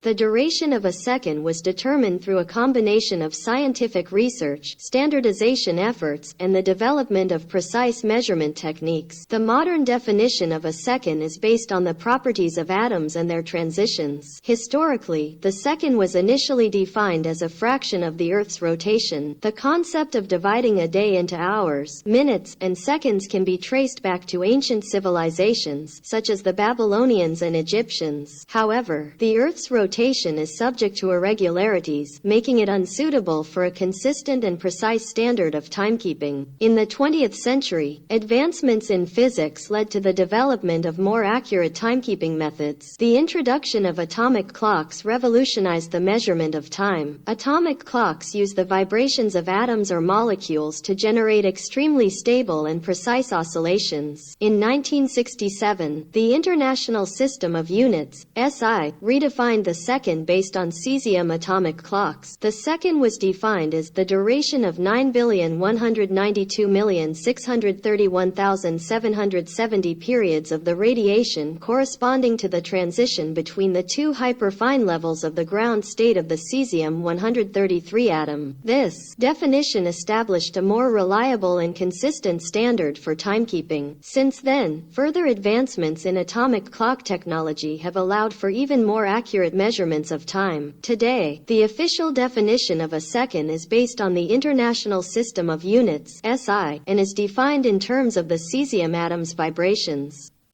The duration of a second was determined through a combination of scientific research, standardization efforts, and the development of precise measurement techniques. The modern definition of a second is based on the properties of atoms and their transitions. Historically, the second was initially defined as a fraction of the Earth's rotation. The concept of dividing a day into hours, minutes, and seconds can be traced back to ancient civilizations, such as the Babylonians and Egyptians. However, the Earth's rotation is subject to irregularities, making it unsuitable for a consistent and precise standard of timekeeping. In the 20th century, advancements in physics led to the development of more accurate timekeeping methods. The introduction of atomic clocks revolutionized the measurement of time. Atomic clocks use the vibrations of atoms or molecules to generate extremely stable and precise oscillations. In 1967, the International System of Units, SI, redefined the second based on cesium atomic clocks. The second was defined as the duration of 9,192,631,770 periods of the radiation corresponding to the transition between the two hyperfine levels of the ground state of the cesium-133 atom. This definition established a more reliable and consistent standard for timekeeping. Since then, further advancements in atomic clock technology have allowed for even more accurate measurements of time. Today, the official definition of a second is based on the International System of Units (SI) and is defined in terms of the cesium atom's vibrations.